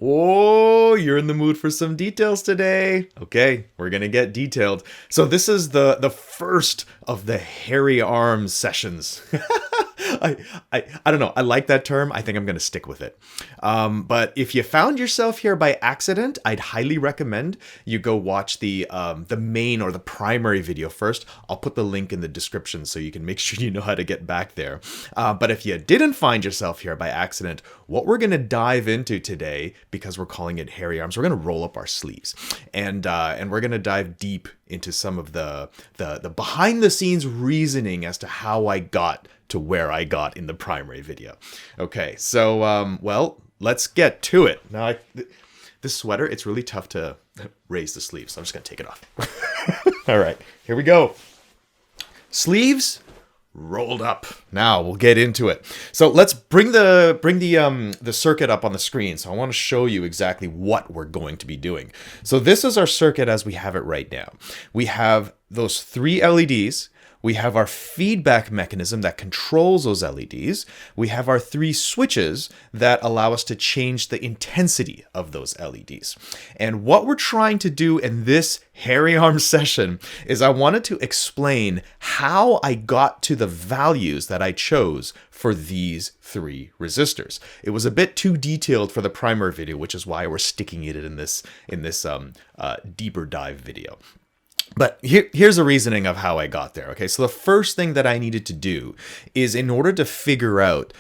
Oh, you're in the mood for some details today. Okay, we're gonna get detailed. So this is the first of the hairy arms sessions. I, I don't know. I like that term. I think I'm going to stick with it. But if you found yourself here by accident, I'd highly recommend you go watch the main or the primary video first. I'll put the link in the description so you can make sure you know how to get back there. But if you didn't find yourself here by accident, what we're going to dive into today, because we're calling it hairy arms, we're going to roll up our sleeves and we're going to dive deep into some of the behind the scenes reasoning as to how I got to where I got in the primary video. Okay, so, well, let's get to it. Now, this sweater, it's really tough to raise the sleeves, so I'm just going to take it off. All right, here we go. Sleeves rolled up. Now we'll get into it. So let's bring the circuit up on the screen. So I want to show you exactly what we're going to be doing. So this is our circuit as we have it right now. We have those 3 LEDs. We have our feedback mechanism that controls those LEDs. We have our 3 switches that allow us to change the intensity of those LEDs. And what we're trying to do in this hairy arm session is I wanted to explain how I got to the values that I chose for these 3 resistors. It was a bit too detailed for the primary video, which is why we're sticking it in this deeper dive video. But here's the reasoning of how I got there. Okay, so the first thing that I needed to do is, in order to figure out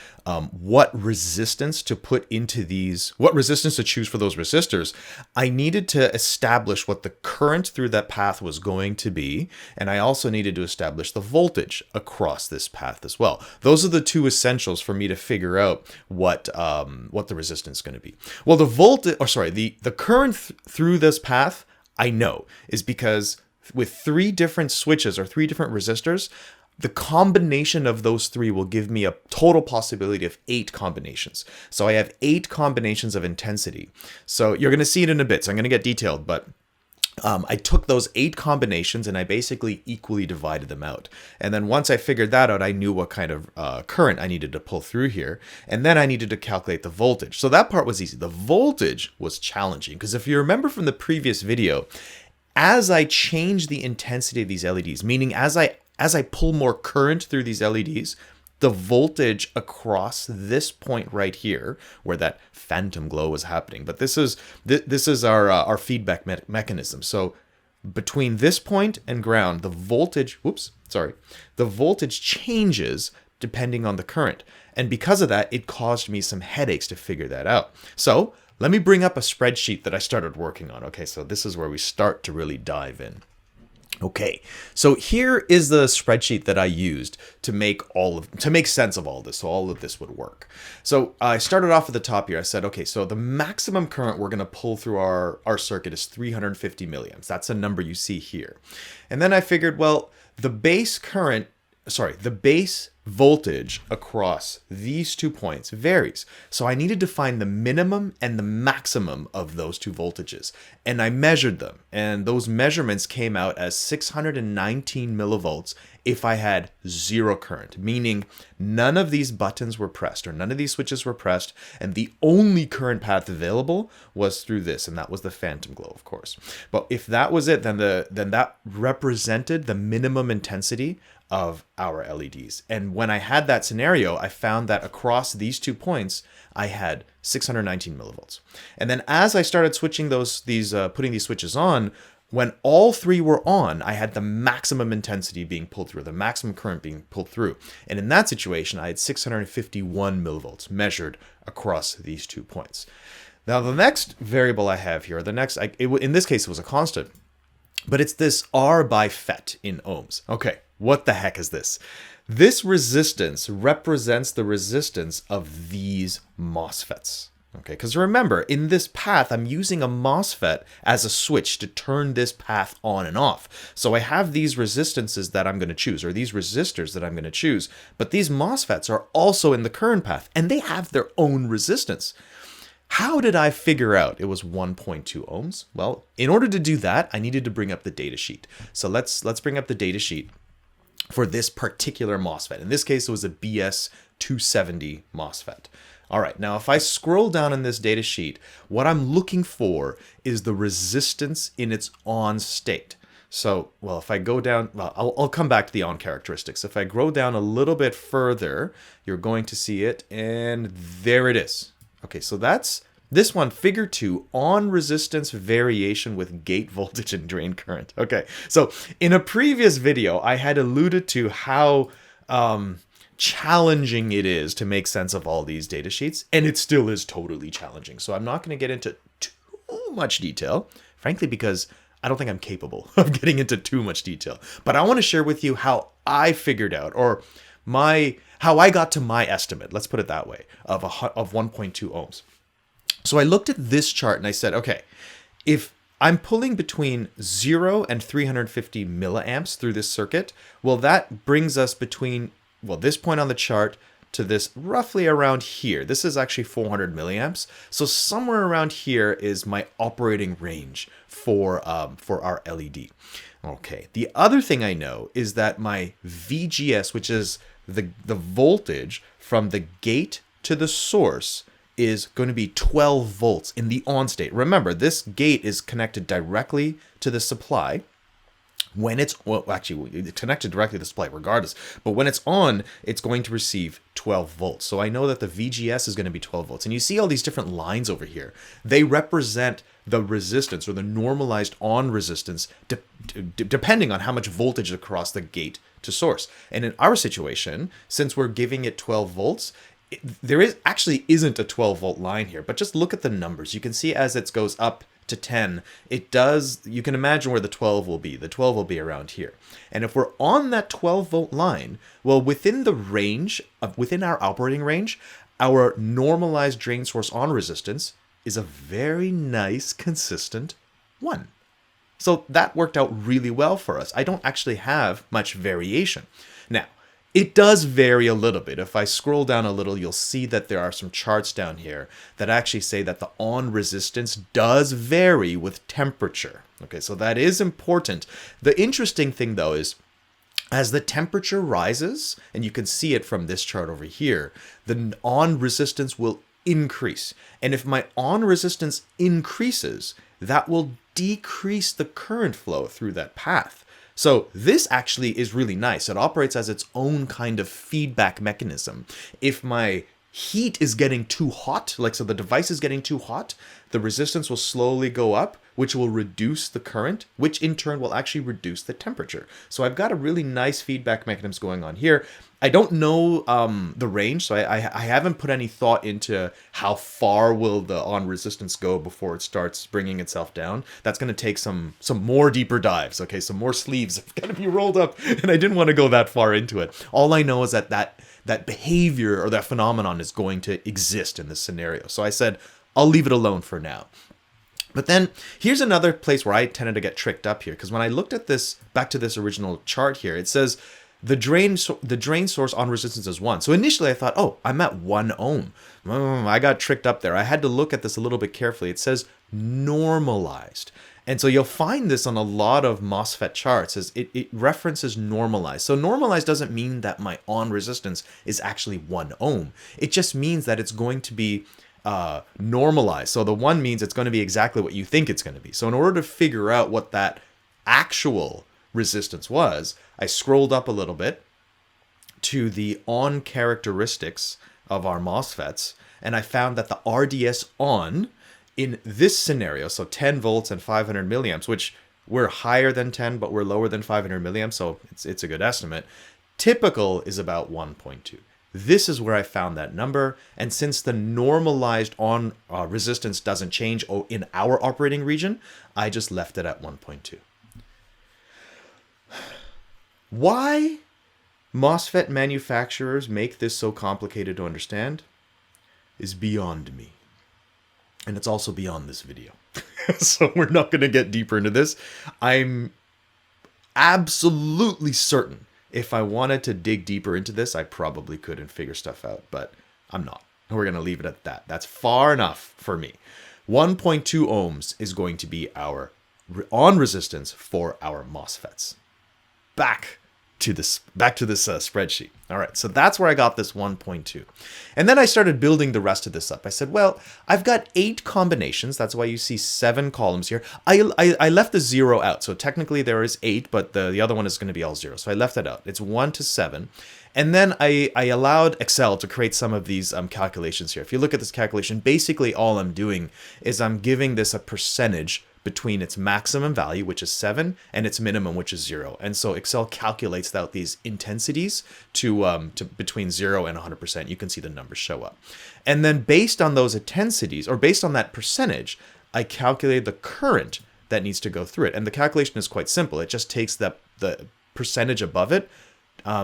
what resistance to put into these, what resistance to choose for those resistors, I needed to establish what the current through that path was going to be, and I also needed to establish the voltage across this path as well. Those are the 2 essentials for me to figure out what the resistance is going to be. Well, the current through this path, I know, is because with 3 different switches or 3 different resistors, the combination of those 3 will give me a total possibility of 8 combinations. So I have 8 combinations of intensity. So you're going to see it in a bit, so I'm going to get detailed, but I took those 8 combinations and I basically equally divided them out. And then once I figured that out, I knew what kind of current I needed to pull through here. And then I needed to calculate the voltage. So that part was easy. The voltage was challenging because if you remember from the previous video, as I change the intensity of these LEDs, meaning as I pull more current through these LEDs, the voltage across this point right here, where that phantom glow was happening, but this is our feedback mechanism. So between this point and ground, the voltage, the voltage changes depending on the current. And because of that, it caused me some headaches to figure that out. So let me bring up a spreadsheet that I started working on. Okay, so this is where we start to really dive in. Okay, so here is the spreadsheet that I used to make sense of all this, so all of this would work. So I started off at the top here. I said, okay, so the maximum current we're going to pull through our circuit is 350 milliamps. That's a number you see here. And then I figured, well, the base voltage across these 2 points varies. So I needed to find the minimum and the maximum of those 2 voltages. And I measured them. And those measurements came out as 619 millivolts if I had 0 current, meaning none of these buttons were pressed or none of these switches were pressed. And the only current path available was through this. And that was the phantom glow, of course. But if that was it, then that represented the minimum intensity of our LEDs. And when I had that scenario, I found that across these 2 points, I had 619 millivolts. And then as I started switching putting these switches on, when all 3 were on, I had the maximum intensity being pulled through, the maximum current being pulled through. And in that situation, I had 651 millivolts measured across these 2 points. Now, the next variable I have here, in this case, it was a constant, but it's this R by FET in ohms. Okay, what the heck is this? This resistance represents the resistance of these MOSFETs. Okay, because remember, in this path, I'm using a MOSFET as a switch to turn this path on and off. So I have these resistances that I'm going to choose, or these resistors that I'm going to choose, but these MOSFETs are also in the current path, and they have their own resistance. How did I figure out it was 1.2 ohms? Well, in order to do that, I needed to bring up the data sheet. So let's bring up the data sheet for this particular MOSFET. In this case, it was a BS270 MOSFET. All right, now if I scroll down in this data sheet, what I'm looking for is the resistance in its on state. So, well, if I go down, well, I'll come back to the on characteristics. If I go down a little bit further, you're going to see it, and there it is. Okay, so that's this one, figure 2, on resistance variation with gate voltage and drain current. Okay, so in a previous video, I had alluded to how challenging it is to make sense of all these data sheets, and it still is totally challenging. So I'm not going to get into too much detail, frankly, because I don't think I'm capable of getting into too much detail. But I want to share with you how I figured out, or how I got to my estimate, let's put it that way, of 1.2 ohms. So I looked at this chart and I said, okay, if I'm pulling between 0 and 350 milliamps through this circuit, well, that brings us between, well, this point on the chart to this roughly around here. This is actually 400 milliamps. So somewhere around here is my operating range for our LED. Okay, the other thing I know is that my VGS, which is the voltage from the gate to the source, is going to be 12 volts in the on state. Remember, this gate is connected directly to the supply. When it's, well, actually, it's connected directly to the supply regardless, but when it's on, it's going to receive 12 volts. So I know that the VGS is going to be 12 volts. And you see all these different lines over here. They represent the resistance, or the normalized on resistance, depending on how much voltage across the gate to source. And in our situation, since we're giving it 12 volts, there isn't a 12 volt line here, but just look at the numbers. You can see as it goes up to 10, it does, you can imagine where the 12 will be. The 12 will be around here. And if we're on that 12 volt line, well, within the range within our operating range, our normalized drain source on resistance is a very nice, consistent 1. So that worked out really well for us. I don't actually have much variation. Now, it does vary a little bit. If I scroll down a little, you'll see that there are some charts down here that actually say that the on resistance does vary with temperature. Okay, so that is important. The interesting thing, though, is as the temperature rises, and you can see it from this chart over here, the on resistance will increase. And if my on resistance increases, that will decrease the current flow through that path. So this actually is really nice. It operates as its own kind of feedback mechanism. If my heat is getting too hot, like so the device is getting too hot, the resistance will slowly go up, which will reduce the current, which in turn will actually reduce the temperature. So I've got a really nice feedback mechanism going on here. I don't know the range, so I haven't put any thought into how far will the on resistance go before it starts bringing itself down. That's going to take some more deeper dives, okay? Some more sleeves have got to be rolled up, and I didn't want to go that far into it. All I know is that behavior or that phenomenon is going to exist in this scenario. So I said, I'll leave it alone for now. But then here's another place where I tended to get tricked up here, because when I looked at this, back to this original chart here, it says the drain source on resistance is 1. So initially I thought, oh, I'm at 1 ohm. I got tricked up there. I had to look at this a little bit carefully. It says normalized. And so you'll find this on a lot of MOSFET charts, as it references normalized. So normalized doesn't mean that my on resistance is actually 1 ohm. It just means that it's going to be normalized. So the 1 means it's going to be exactly what you think it's going to be. So in order to figure out what that actual resistance was, I scrolled up a little bit to the on characteristics of our MOSFETs, and I found that the RDS on in this scenario, so 10 volts and 500 milliamps, which we're higher than 10, but we're lower than 500 milliamps, so it's a good estimate. Typical is about 1.2. This is where I found that number, and since the normalized on resistance doesn't change in our operating region, I just left it at 1.2. Why MOSFET manufacturers make this so complicated to understand is beyond me. And it's also beyond this video. So we're not going to get deeper into this. I'm absolutely certain if I wanted to dig deeper into this, I probably could and figure stuff out, but I'm not. We're going to leave it at that. That's far enough for me. 1.2 ohms is going to be our on resistance for our MOSFETs. Back to this spreadsheet. All right, so that's where I got this 1.2. And then I started building the rest of this up. I said, well, I've got 8 combinations. That's why you see 7 columns here. I left the 0 out. So technically there is 8, but the other one is going to be all 0. So I left that out. It's 1 to 7. And then I allowed Excel to create some of these calculations here. If you look at this calculation, basically all I'm doing is I'm giving this a percentage between its maximum value, which is 7, and its minimum, which is 0. And so Excel calculates out these intensities to between 0 and 100%. You can see the numbers show up. And then based on those intensities, or based on that percentage, I calculated the current that needs to go through it. And the calculation is quite simple. It just takes the percentage above it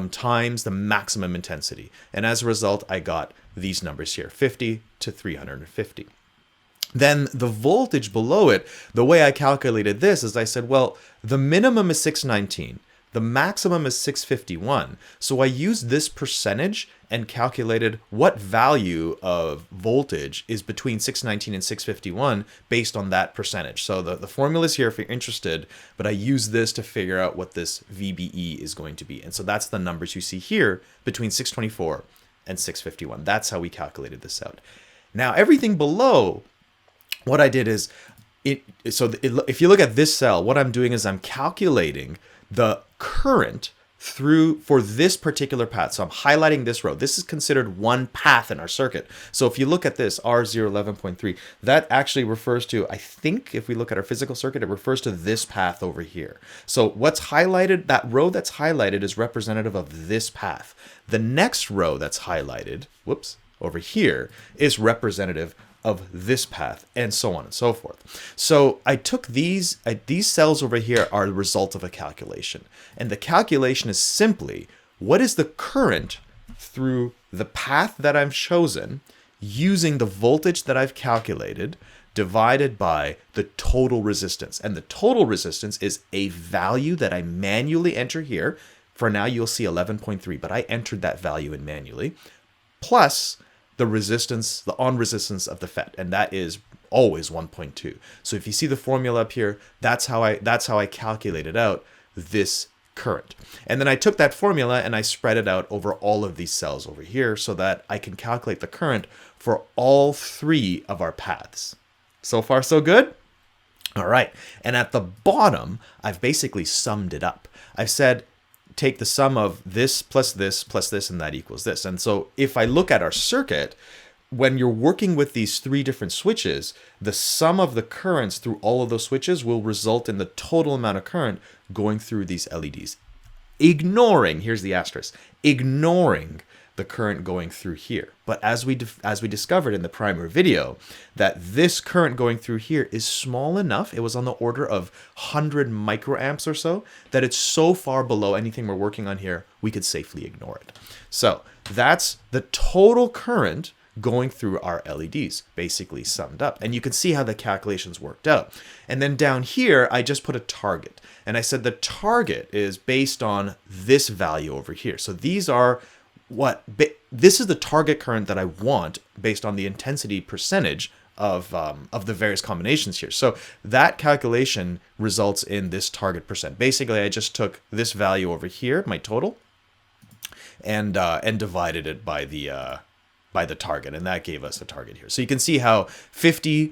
times the maximum intensity. And as a result, I got these numbers here, 50 to 350. Then the voltage below it, the way I calculated this is I said, well, the minimum is 619. The maximum is 651. So I used this percentage and calculated what value of voltage is between 619 and 651 based on that percentage. So the formula is here if you're interested, but I use this to figure out what this VBE is going to be. And so that's the numbers you see here between 624 and 651. That's how we calculated this out. Now everything below, what I did is, if you look at this cell, what I'm doing is I'm calculating the current for this particular path. So I'm highlighting this row. This is considered one path in our circuit. So if you look at this R011.3, that actually refers to, I think if we look at our physical circuit, it refers to this path over here. So what's highlighted, that row that's highlighted is representative of this path. The next row that's highlighted, over here, is representative of this path, and so on and so forth. So I took these cells over here are the result of a calculation. And the calculation is simply, what is the current through the path that I've chosen using the voltage that I've calculated divided by the total resistance. And the total resistance is a value that I manually enter here. For now, you'll see 11.3, but I entered that value in manually, plus the resistance, the on resistance of the FET, and that is always 1.2. So if you see the formula up here, that's how I calculated out this current. And then I took that formula and I spread it out over all of these cells over here so that I can calculate the current for all 3 of our paths. So far, so good? All right. And at the bottom, I've basically summed it up. I've said, take the sum of this, and that equals this. And so if I look at our circuit, when you're working with these 3 different switches, the sum of the currents through all of those switches will result in the total amount of current going through these LEDs. Ignoring, here's the asterisk, ignoring the current going through here. But as we discovered in the primer video, that this current going through here is small enough, it was on the order of 100 microamps or so, that it's so far below anything we're working on here, we could safely ignore it. So that's the total current going through our LEDs, basically summed up. And you can see how the calculations worked out. And then down here, I just put a target. And I said the target is based on this value over here. So these are this is the target current that I want based on the intensity percentage of the various combinations here. So that calculation results in this target percent. Basically, I just took this value over here, my total, and divided it by the target, and that gave us a target here. So you can see how 50,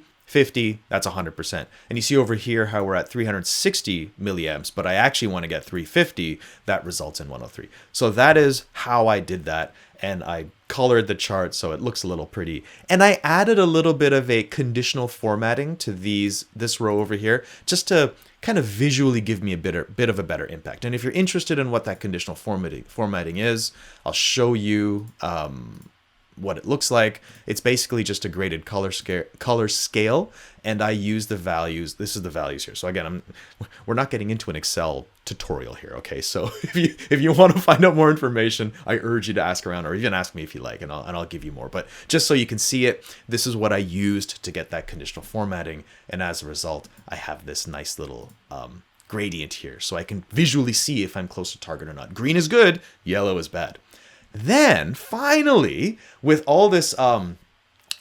that's 100%. And you see over here how we're at 360 milliamps, but I actually want to get 350. That results in 103. So that is how I did that. And I colored the chart so it looks a little pretty. And I added a little bit of a conditional formatting to this row over here, just to kind of visually give me a bit of a better impact. And if you're interested in what that conditional formatting is, I'll show you what it looks like. It's basically just a graded color scale, and I use the values. This is the values here. So again, we're not getting into an Excel tutorial here, okay? So if you want to find out more information, I urge you to ask around, or even ask me if you like, and I'll give you more. But just so you can see it, this is what I used to get that conditional formatting, and as a result, I have this nice little gradient here, so I can visually see if I'm close to target or not. Green is good, yellow is bad. Then finally, with all this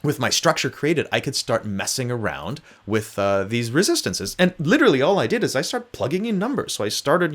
with my structure created, I could start messing around with these resistances. And literally all I did is I started plugging in numbers. So I started,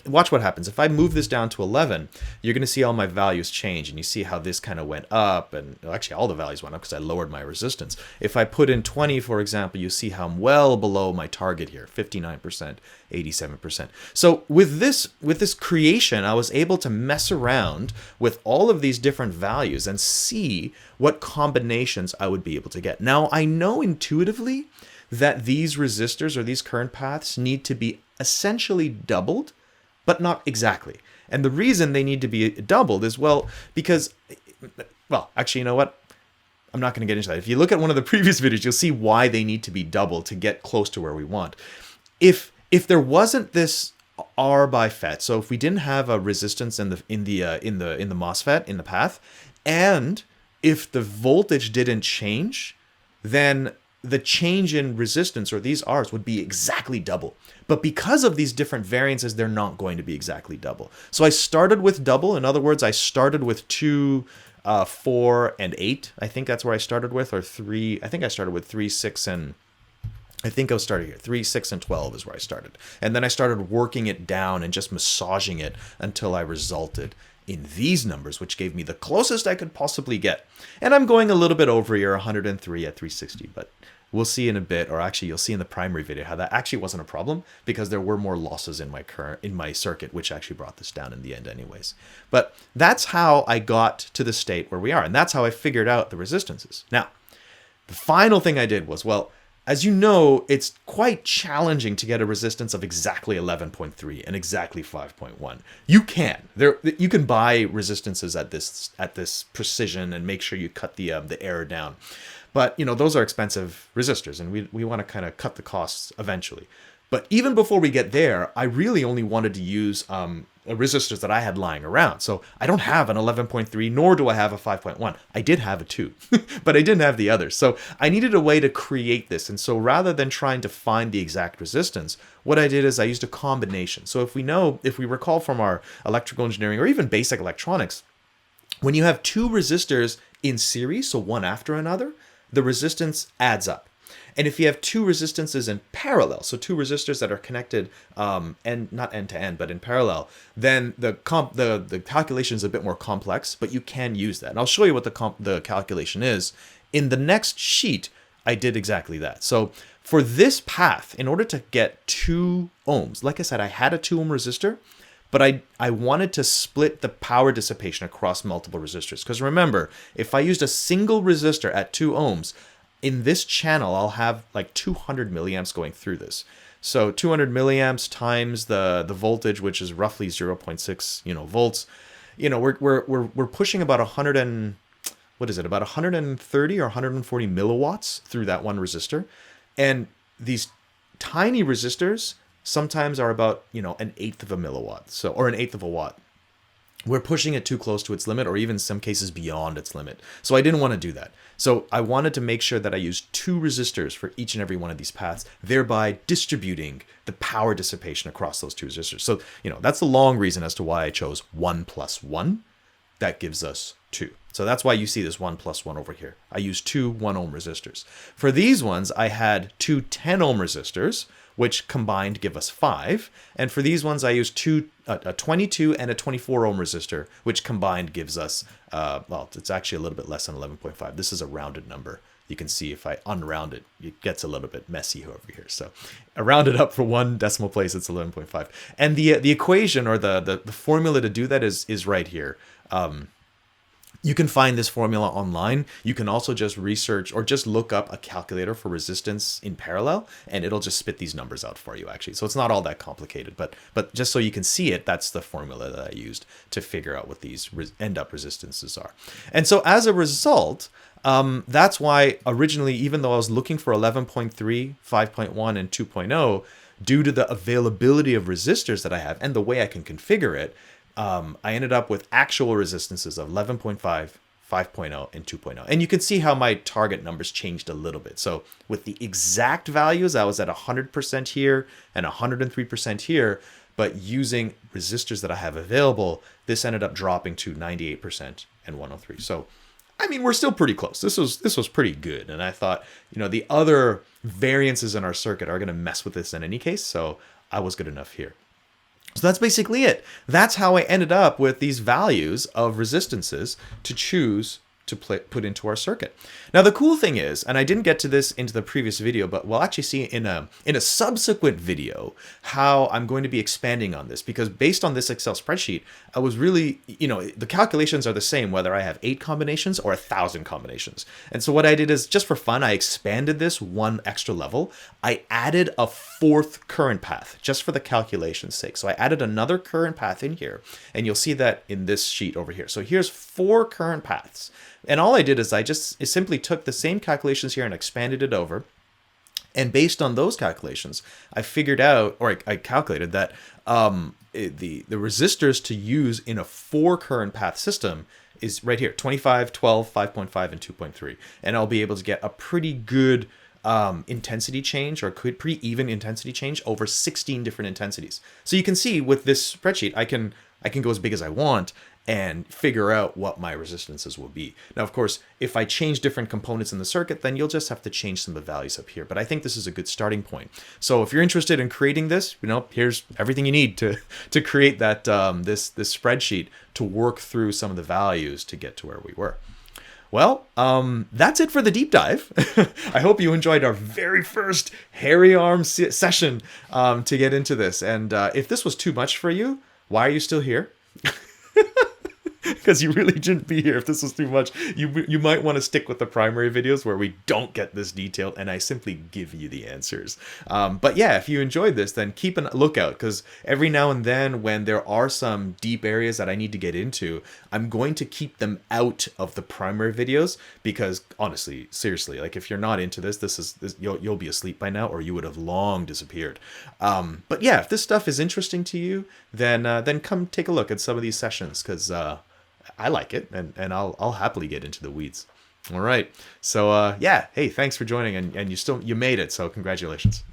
watch what happens. If I move this down to 11, you're going to see all my values change. And you see how this kind of went up. And actually all the values went up because I lowered my resistance. If I put in 20, for example, you see how I'm well below my target here, 59%, 87%. So with this creation, I was able to mess around with all of these different values and see what combinations I would be able to get. Now, I know intuitively that these resistors or these current paths need to be essentially doubled, but not exactly. And the reason they need to be doubled is, because actually, you know what? I'm not going to get into that. If you look at one of the previous videos, you'll see why they need to be doubled to get close to where we want. If there wasn't this R by FET, so if we didn't have a resistance in the MOSFET in the path, and if the voltage didn't change, then the change in resistance, or these R's, would be exactly double. But because of these different variances, they're not going to be exactly double. So I started with double. In other words, I started with 2, 4, and 8. I think that's where I started with, or 3. I think I started with 3, 6, and... I think I started here. 3, 6, and 12 is where I started. And then I started working it down and just massaging it until I resulted in these numbers, which gave me the closest I could possibly get. And I'm going a little bit over here, 103 at 360, but we'll see in a bit, or actually you'll see in the primary video how that actually wasn't a problem because there were more losses in my circuit, which actually brought this down in the end anyways. But that's how I got to the state where we are, and that's how I figured out the resistances. Now, the final thing I did was, as you know, it's quite challenging to get a resistance of exactly 11.3 and exactly 5.1. You can buy resistances at this precision and make sure you cut the error down. But those are expensive resistors, and we want to kind of cut the costs eventually. But even before we get there, I really only wanted to use resistors that I had lying around. So I don't have an 11.3, nor do I have a 5.1. I did have a 2, but I didn't have the others. So I needed a way to create this. And so rather than trying to find the exact resistance, what I did is I used a combination. So if we recall from our electrical engineering or even basic electronics, when you have 2 resistors in series, so one after another, the resistance adds up. And if you have 2 resistances in parallel, so 2 resistors that are connected, and not end to end, but in parallel, then the calculation is a bit more complex, but you can use that. And I'll show you what the calculation is. In the next sheet, I did exactly that. So for this path, in order to get 2 ohms, like I said, I had a 2 ohm resistor, but I wanted to split the power dissipation across multiple resistors. Because remember, if I used a single resistor at 2 ohms, in this channel, I'll have like 200 milliamps going through this. So 200 milliamps times the voltage, which is roughly 0.6 volts. We're pushing about 130 or 140 milliwatts through that one resistor, and these tiny resistors sometimes are about an eighth of a milliwatt, or an eighth of a watt. We're pushing it too close to its limit, or even in some cases beyond its limit. So I didn't want to do that. So I wanted to make sure that I used 2 resistors for each and every one of these paths, thereby distributing the power dissipation across those 2 resistors. So, that's the long reason as to why I chose 1 plus 1. That gives us 2. So that's why you see this 1 plus 1 over here. I used 2 1 ohm resistors. For these ones, I had 2 10 ohm resistors, which combined give us 5. And for these ones, I used a 22 and a 24 ohm resistor, which combined gives us, it's actually a little bit less than 11.5. This is a rounded number. You can see if I unround it, it gets a little bit messy over here. So I rounded up for 1 decimal place, it's 11.5. And the equation, or the formula to do that is right here. You can find this formula online. You can also just research or just look up a calculator for resistance in parallel, and it'll just spit these numbers out for you, actually. So it's not all that complicated, but just so you can see it, that's the formula that I used to figure out what these end-up resistances are. And so as a result, that's why originally, even though I was looking for 11.3, 5.1, and 2.0, due to the availability of resistors that I have and the way I can configure it, I ended up with actual resistances of 11.5, 5.0, and 2.0. And you can see how my target numbers changed a little bit. So with the exact values, I was at 100% here and 103% here, but using resistors that I have available, this ended up dropping to 98% and 103. So I mean, we're still pretty close. This was pretty good, and I thought, the other variances in our circuit are going to mess with this in any case, so I was good enough here. So that's basically it. That's how I ended up with these values of resistances to choose to put into our circuit. Now the cool thing is, and I didn't get to this into the previous video, but we'll actually see in a subsequent video how I'm going to be expanding on this, because based on this Excel spreadsheet, I was really, the calculations are the same whether I have 8 combinations or 1,000 combinations. And so what I did is, just for fun, I expanded this one extra level. I added a 4th current path just for the calculation's sake. So I added another current path in here, and you'll see that in this sheet over here. So here's 4 current paths. And all I did is I simply took the same calculations here and expanded it over. And based on those calculations, I figured out, or I calculated that the resistors to use in a 4 current path system is right here, 25, 12, 5.5, and 2.3. And I'll be able to get a pretty good intensity change, or pretty even intensity change over 16 different intensities. So you can see with this spreadsheet, I can go as big as I want and figure out what my resistances will be. Now, of course, if I change different components in the circuit, then you'll just have to change some of the values up here. But I think this is a good starting point. So if you're interested in creating this, here's everything you need to create that this spreadsheet to work through some of the values to get to where we were. Well, that's it for the deep dive. I hope you enjoyed our very first hairy arm session to get into this. And if this was too much for you, why are you still here? Because you really shouldn't be here if this was too much. You might want to stick with the primary videos where we don't get this detailed and I simply give you the answers. But yeah, if you enjoyed this, then keep a lookout, because every now and then when there are some deep areas that I need to get into, I'm going to keep them out of the primary videos, because honestly, seriously, like if you're not into this, you'll be asleep by now, or you would have long disappeared. But yeah, if this stuff is interesting to you, then come take a look at some of these sessions, because I like it, and I'll happily get into the weeds. All right. So yeah, hey, thanks for joining, and you made it, so congratulations.